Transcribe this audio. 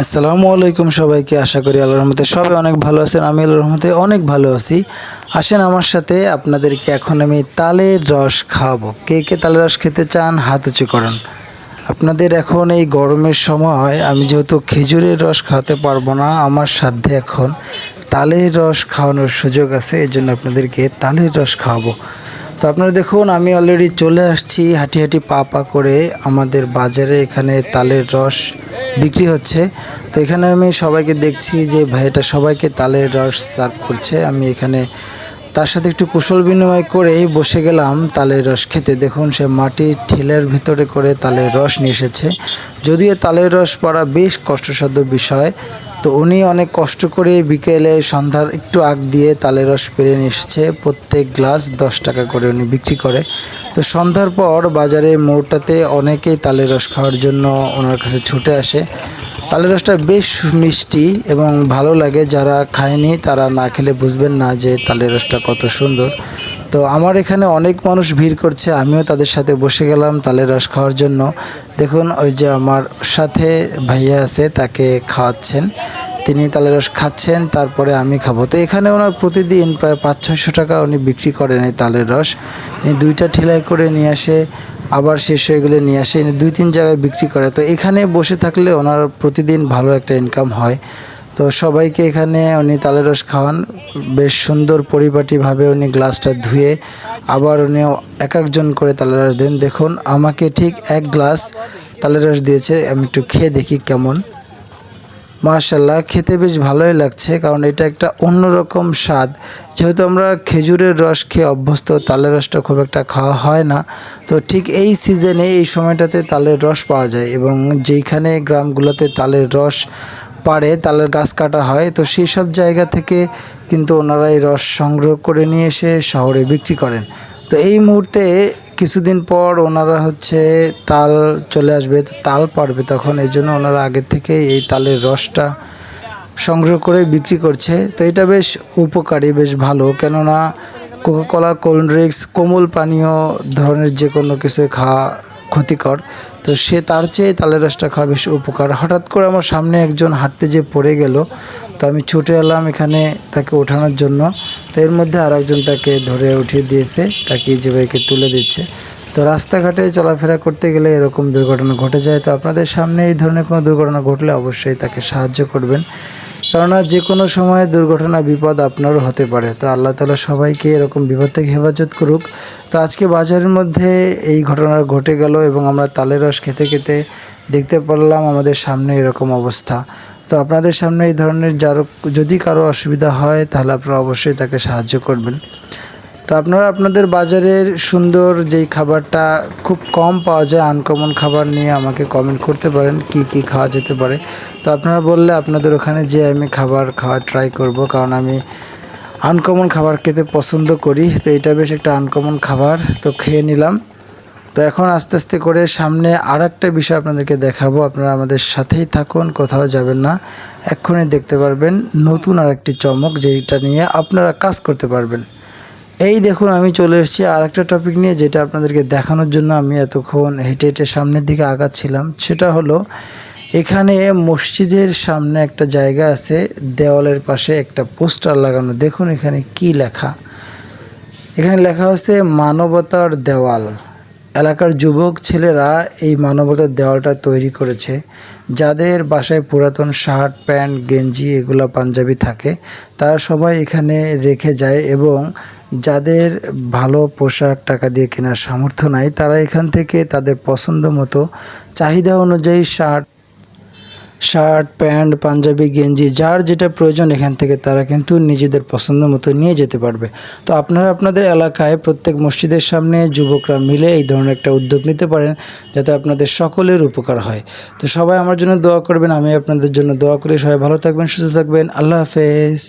আসসালামু আলাইকুম সবাইকে। আশা করি আল্লাহর রহমতে সবাই অনেক ভালো আছেন। আমি আল্লাহর রহমতে অনেক ভালো আছি। আসেন আমার সাথে, আপনাদেরকে এখন আমি তালের রস খাওয়াবো। কে কে তালের রস খেতে চান হাত উঁচু করুন। আপনাদের এখন এই গরমের সময় আমি যেহেতু খেজুরের রস খাওয়াতে পারবো না, আমার সাধ্যে এখন তালের রস খাওয়ানোর সুযোগ আছে, এই জন্য আপনাদেরকে তালের রস খাওয়াবো। তো আপনারা দেখুন, আমি অলরেডি চলে আসছি হাঁটি হাঁটি পা পা করে আমাদের বাজারে। এখানে তালের রস বিক্রি হচ্ছে। তো এখানে আমি সবাইকে দেখছি যে ভাইটা সবাইকে তালের রস সার্ভ করছে। আমি এখানে তার সাথে একটু কুশল বিনিময় করেই বসে গেলাম তালের রস খেতে। দেখুন, সে মাটির ঠিলের ভিতরে করে তালের রস নিয়ে এসেছে। যদিও তালের রস পড়া বেশ কষ্টসাধ্য বিষয়, তো উনি অনেক কষ্ট করে বিকেলে সন্ধ্যার একটু আগ দিয়ে তালের রস পেরে নিয়ে এসেছে। প্রত্যেক গ্লাস 10 টাকা করে উনি বিক্রি করে। তো সন্ধ্যার পর বাজারে মোড়টাতে অনেকেই তালের রস খাওয়ার জন্য ওনার কাছে ছুটে আসে। তালের রসটা বেশ মিষ্টি এবং ভালো লাগে। যারা খায়নি তারা না খেলে বুঝবেন না যে তালের রসটা কত সুন্দর। তো আমার এখানে অনেক মানুষ ভিড় করছে, আমিও তাদের সাথে বসে গেলাম তালের রস খাওয়ার জন্য। দেখুন, ওই যে আমার সাথে ভাইয়া আছে, তাকে খাওয়াচ্ছেন, তিনি তালের রস খাচ্ছেন, তারপরে আমি খাবো। তো এখানে ওনার প্রতিদিন প্রায় 500-600 টাকা উনি বিক্রি করেন এই তালের রস। উনি 2টা ঠেলায় করে নিয়ে আসে, আবার শেষ হয়ে গেলে নিয়ে আসে, 2-3 জায়গায় বিক্রি করে। তো এখানে বসে থাকলে ওনার প্রতিদিন ভালো একটা ইনকাম হয়। তো সবাইকে এখানে উনি তালের রস খাওয়ান। বেশ সুন্দর পরিপাটিভাবে উনি গ্লাসটা ধুয়ে আবার উনি এক একজন করে তালের রস দেন। দেখুন, আমাকে ঠিক 1 গ্লাস তালের রস দিয়েছে। আমি একটু খেয়ে দেখি কেমন। মাশাল্লাহ, খেতে বেশ ভালোই লাগছে, কারণ এটা একটা অন্যরকম স্বাদ। যেহেতু আমরা খেজুরের রস খেয়ে অভ্যস্ত, তালের রসটা খুব একটা খাওয়া হয় না। তো ঠিক এই সিজনে এই সময়টাতে তালের রস পাওয়া যায়, এবং যেইখানে গ্রামগুলোতে তালের রস পাড়ে, তালের গাছ কাটা হয়, তো সেই সব জায়গা থেকে কিন্তু ওনারা এই রস সংগ্রহ করে নিয়ে এসে শহরে বিক্রি করেন। তো এই মুহূর্তে কিছুদিন পর ওনারা তাল চলে আসবে, তো তাল পাড়বে তখন, এই জন্য ওনারা আগের থেকে এই তালের রসটা সংগ্রহ করে বিক্রি করছে। তো এটা বেশ উপকারী, বেশ ভালো। কেননা কোকাকোলা, কোল্ড ড্রিঙ্কস, কোমল পানীয় ধরনের যে কোনো কিছু খাওয়া ক্ষতিকর। তো তার চেয়ে তালের রসটা খাওয়া বেশ উপকার। হঠাৎ করে আমার সামনে একজন হাঁটতে যেয়ে পড়ে গেল, তো আমি ছুটে এলাম এখানে তাকে ওঠানোর জন্য। তো এর মধ্যে আর একজন তাকে ধরে উঠিয়ে দিয়েছে, তাকে যে ভাইকে তুলে দিচ্ছে। তো রাস্তাঘাটে চলাফেরা করতে গেলে এরকম দুর্ঘটনা ঘটে যায়। তো আপনাদের সামনে এই ধরনের কোনো দুর্ঘটনা ঘটলে অবশ্যই তাকে সাহায্য করবেন, কেননা যে কোনো সময় দুর্ঘটনা, বিপদ আপনারও হতে পারে। তো আল্লাহ তাআলা সবাইকে এরকম বিপদ থেকে হেফাজত করুক। তো আজকে বাজারের মধ্যে এই ঘটনা ঘটে গেল, এবং আমরা তালের রস খেতে খেতে দেখতে পারলাম আমাদের সামনে এরকম অবস্থা। তো আপনাদের সামনে এই ধরনের যদি কারো অসুবিধা হয়, তাহলে আপনারা অবশ্যই তাকে সাহায্য করবেন। তো আপনারা আপনাদের বাজারের সুন্দর যেই খাবারটা খুব কম পাওয়া যায়, আনকমন খাবার নিয়ে আমাকে কমেন্ট করতে পারেন, কি কি খাওয়া যেতে পারে। তো আপনারা বললে আপনাদের ওখানে যে আমি খাবার খাওয়া ট্রাই করব, কারণ আমি আনকমন খাবার খেতে পছন্দ করি। তো এটা বেশ একটা আনকমন খাবার, তো খেয়ে নিলাম। তো এখন আস্তে আস্তে করে সামনে আর একটা বিষয় আপনাদেরকে দেখাবো। আপনারা আমাদের সাথেই থাকুন, কোথাও যাবেন না। এক্ষুনি দেখতে পারবেন নতুন আরেকটি চমক, যেটা নিয়ে আপনারা কাজ করতে পারবেন। এই দেখুন, আমি চলে এসেছি আর একটা টপিক নিয়ে, যেটা আপনাদেরকে দেখানোর জন্য আমি এতক্ষণ হেঁটে হেঁটে সামনের দিকে আগাচ্ছিলাম। সেটা হলো, এখানে মসজিদের সামনে একটা জায়গা আছে, দেওয়ালের পাশে একটা পোস্টার লাগানো। দেখুন এখানে কি লেখা। এখানে লেখা হচ্ছে মানবতার দেওয়াল। এলাকার যুবক ছেলেরা এই মানবতার দেওয়ালটা তৈরি করেছে। যাদের বাসায় পুরাতন শার্ট, প্যান্ট, গেঞ্জি, এগুলা পাঞ্জাবি থাকে, তারা সবাই এখানে রেখে যায়, এবং যাদের ভালো পোশাক টাকা দিয়ে কেনার সামর্থ্য নাই, তারা এখান থেকে তাদের পছন্দ মতো চাহিদা অনুযায়ী শার্ট, প্যান্ট, পাঞ্জাবি, গেঞ্জি, যার যেটা প্রয়োজন এখান থেকে তারা কিন্তু নিজেদের পছন্দ মতো নিয়ে যেতে পারবে। তো আপনারা আপনাদের এলাকায় প্রত্যেক মসজিদের সামনে যুবকরা মিলে এই ধরনের একটা উদ্যোগ নিতে পারেন, যাতে আপনাদের সকলের উপকার হয়। তো সবাই আমার জন্য দোয়া করবেন, আমি আপনাদের জন্য দোয়া করি। সবাই ভালো থাকবেন, সুস্থ থাকবেন। আল্লাহ হাফেজ।